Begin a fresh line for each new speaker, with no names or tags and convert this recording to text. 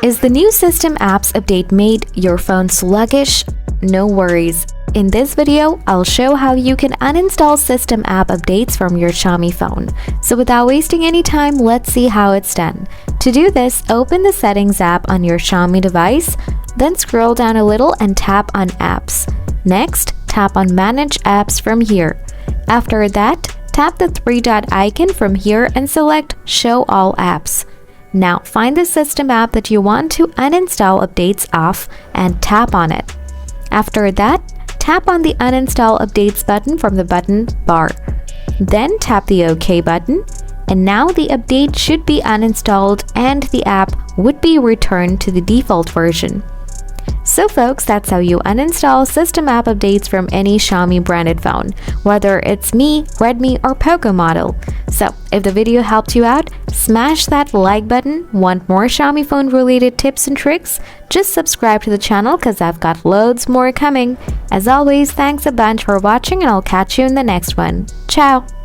Is the new system apps update made your phone sluggish? No worries. In this video, I'll show how you can uninstall system app updates from your Xiaomi phone. So without wasting any time, let's see how it's done. To do this, open the Settings app on your Xiaomi device, then scroll down a little and tap on Apps. Next, tap on Manage Apps from here. After that, tap the three-dot icon from here and select Show All Apps. Now find the system app that you want to uninstall updates off and tap on it. After that, tap on the Uninstall Updates button from the button bar. Then tap the OK button, and now the update should be uninstalled and the app would be returned to the default version. So folks, that's how you uninstall system app updates from any Xiaomi branded phone, whether it's Mi, Redmi or Poco model. So if the video helped you out, smash that like button. Want more Xiaomi phone related tips and tricks? Just subscribe to the channel cause I've got loads more coming. As always, thanks a bunch for watching and I'll catch you in the next one. Ciao!